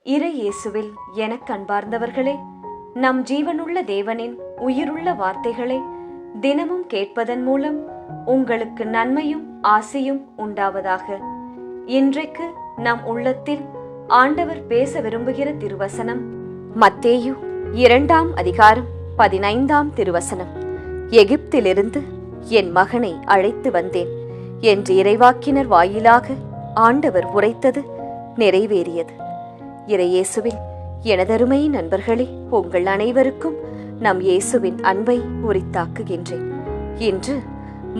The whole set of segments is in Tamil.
இறை இயேசுவில் எனக் அன்பார்ந்தவர்களே, நம் ஜீவனுள்ள தேவனின் உயிருள்ள வார்த்தைகளை தினமும் கேட்பதன் மூலம் உங்களுக்கு நன்மையும் ஆசையும் உண்டாவதாக. இன்றைக்கு நம் உள்ளத்தில் ஆண்டவர் பேச விரும்புகிற திருவசனம் மத்தேயு 2ஆம் அதிகாரம் 15ஆம் திருவசனம். எகிப்திலிருந்து என் மகனை அழைத்து வந்தேன் என்று இறைவாக்கினர் வாயிலாக ஆண்டவர் உரைத்தது நிறைவேறியது. இறை இயேசுவில் எனதருமை நண்பர்களே, உங்கள் அனைவருக்கும் நம் இயேசுவின் அன்பை உரித்தாக்குகின்றேன். இன்று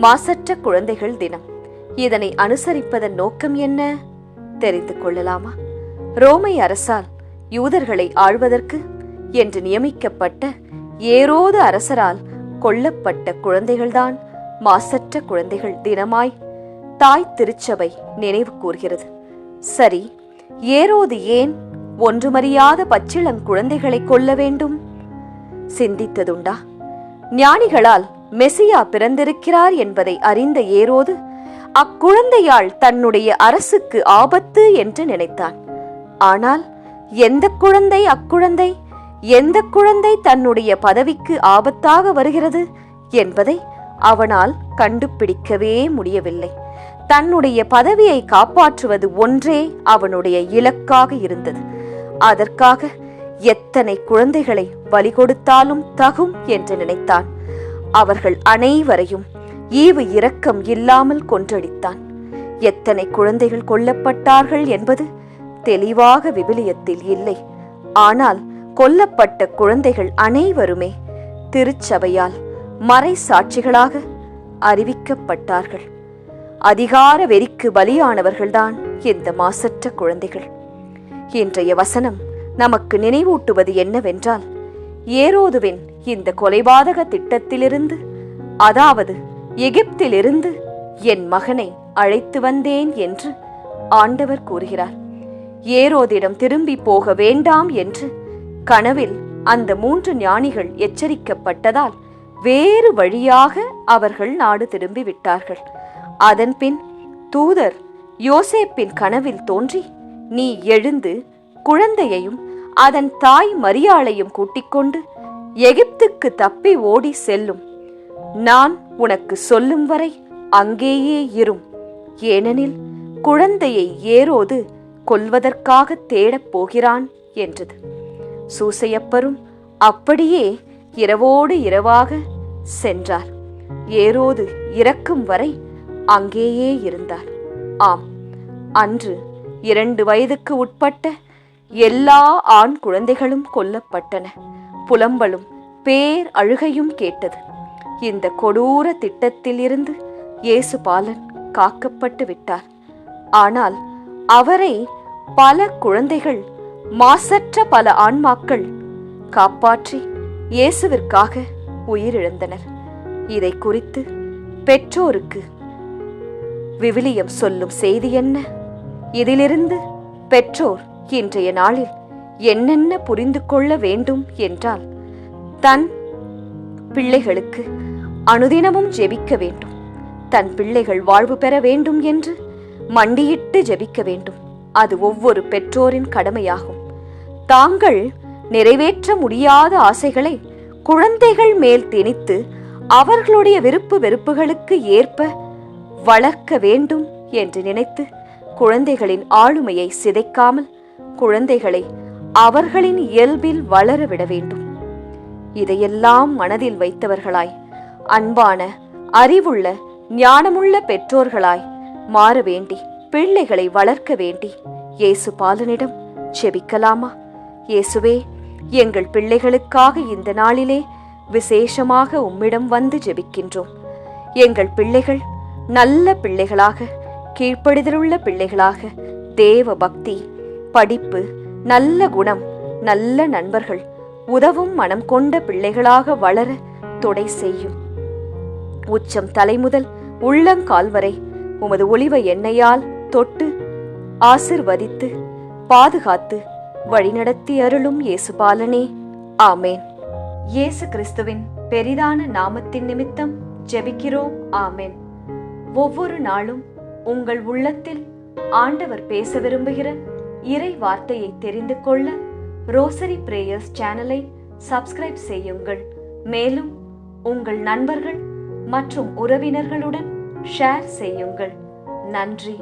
மாசற்ற குழந்தைகள் தினம். இதனை அனுசரிப்பதன் நோக்கம் என்ன தெரிந்து கொள்ளலாமா? ரோமை அரசால் யூதர்களை ஆள்வதற்கு என்று நியமிக்கப்பட்ட ஏரோது அரசரால் கொல்லப்பட்ட குழந்தைகள்தான் மாசற்ற குழந்தைகள் தினமாய் தாய் திருச்சபை நினைவு கூர்கிறது. சரி, ஏரோது ஏன் ஒன்றுமறியாத பச்சிளம் குழந்தைகளை கொல்ல வேண்டும்? சிந்தித்ததுண்டா? ஞானிகளால் மெசியா பிறந்திருக்கிறார் என்பதை அறிந்த ஏரோது அக்குழந்தையால் தன்னுடைய அரசுக்கு ஆபத்து என்று நினைத்தான். ஆனால் எந்த குழந்தை அக்குழந்தை, எந்த குழந்தை தன்னுடைய பதவிக்கு ஆபத்தாக வருகிறது என்பதை அவனால் கண்டுபிடிக்கவே முடியவில்லை. தன்னுடைய பதவியை காப்பாற்றுவது ஒன்றே அவனுடைய இலக்காக இருந்தது. அதற்காக எத்தனை குழந்தைகளை பலி கொடுத்தாலும் தகும் என்று நினைத்தான். அவர்கள் அனைவரையும் ஈவு இரக்கம் இல்லாமல் கொன்றடித்தான். எத்தனை குழந்தைகள் கொல்லப்பட்டார்கள் என்பது தெளிவாக விவிலியத்தில் இல்லை. ஆனால் கொல்லப்பட்ட குழந்தைகள் அனைவருமே திருச்சபையால் மறை சாட்சிகளாக அறிவிக்கப்பட்டார்கள். அதிகார வெறிக்கு பலியானவர்கள்தான் இந்த மாசற்ற குழந்தைகள். இன்றைய வசனம் நமக்கு நினைவூட்டுவது என்னவென்றால், ஏரோதுவின் இந்த கொலைபாதக திட்டத்திலிருந்து, அதாவது எகிப்திலிருந்து என் மகனை அழைத்து வந்தேன் என்று ஆண்டவர் கூறுகிறார். ஏரோதிடம் திரும்பி போக வேண்டாம் என்று கனவில் அந்த 3 ஞானிகள் எச்சரிக்கப்பட்டதால் வேறு வழியாக அவர்கள் நாடு திரும்பி விட்டார்கள். அதன்பின் தூதர் யோசேப்பின் கனவில் தோன்றி, நீ எழுந்து குழந்தையையும் அதன் தாய் மரியாளையும் கூட்டிக்கொண்டு எகிப்துக்கு தப்பி ஓடி செல்லும். நான் உனக்கு சொல்லும் வரை அங்கேயே இரும். ஏனெனில் குழந்தையை ஏரோது கொல்வதற்காக தேடப் போகிறான் என்றது. சூசையப்பரும் அப்படியே இரவோடு இரவாக சென்றார். ஏரோது இறக்கும் வரை அங்கேயே இருந்தார். ஆம், அன்று 2 வயதுக்கு உட்பட்ட எல்லா ஆண் குழந்தைகளும் கொல்லப்பட்டன. புலம்பலும் பேர் அழுகையும் கேட்டது. இந்த கொடூர திட்டத்தில் இருந்து இயேசு பாலன் காக்கப்பட்டு விட்டார். ஆனால் அவரை பல குழந்தைகள், மாசற்ற பல ஆன்மாக்கள் காப்பாற்றி இயேசுவிற்காக உயிரிழந்தனர். இதை குறித்து பெற்றோருக்கு விவிலியம் சொல்லும் செய்தி என்ன? இதிலிருந்து பெற்றோர் இன்றைய நாளில் என்னென்ன புரிந்து கொள்ள வேண்டும் என்றால், தன் பிள்ளைகளுக்கு அனுதினமும் ஜெபிக்க வேண்டும். தன் பிள்ளைகள் வாழ்வு பெற வேண்டும் என்று மண்டியிட்டு ஜெபிக்க வேண்டும். அது ஒவ்வொரு பெற்றோரின் கடமையாகும். தாங்கள் நிறைவேற்ற முடியாத ஆசைகளை குழந்தைகள் மேல் திணித்து அவர்களுடைய விருப்பு வெறுப்புகளுக்கு ஏற்ப வளர்க்க வேண்டும் என்று நினைத்து குழந்தைகளின் ஆளுமையை சிதைக்காமல் குழந்தைகளை அவர்களின் இயல்பில் வளரவிட வேண்டும். இதையெல்லாம் மனதில் வைத்தவர்களாய், அன்பான, அறிவுள்ள, ஞானமுள்ள பெற்றோர்களாய் மாற வேண்டி பிள்ளைகளை வளர்க்க வேண்டி இயேசு பாலனிடம் செபிக்கலாமா? இயேசுவே, எங்கள் பிள்ளைகளுக்காக இந்த நாளிலே விசேஷமாக உம்மிடம் வந்து ஜெபிக்கின்றோம். எங்கள் பிள்ளைகள் நல்ல பிள்ளைகளாக, கீழ்ப்படிதலுள்ள பிள்ளைகளாக, தேவ பக்தி, படிப்பு, நல்ல குணம், நல்ல நண்பர்கள், உதவும் மனம் கொண்ட பிள்ளைகளாக வளர துணை செய்யும். உச்சம் தலைமுதல் உள்ளங்கால் வரை உமது ஒளிவ எண்ணெயால் தொட்டு ஆசிர்வதித்து பாதுகாத்து வழிநடத்தி அருளும் இயேசு பாலனே, ஆமேன். இயேசு கிறிஸ்துவின் பெரிதான நாமத்தின் நிமித்தம் ஜெபிக்கிறோம், ஆமேன். ஒவ்வொரு நாளும் உங்கள் உள்ளத்தில் ஆண்டவர் பேச விரும்புகிற இறை வார்த்தையை தெரிந்து கொள்ள ரோசரி பிரேயர்ஸ் சேனலை சப்ஸ்கிரைப் செய்யுங்கள். மேலும் உங்கள் நண்பர்கள் மற்றும் உறவினர்களுடன் ஷேர் செய்யுங்கள். நன்றி.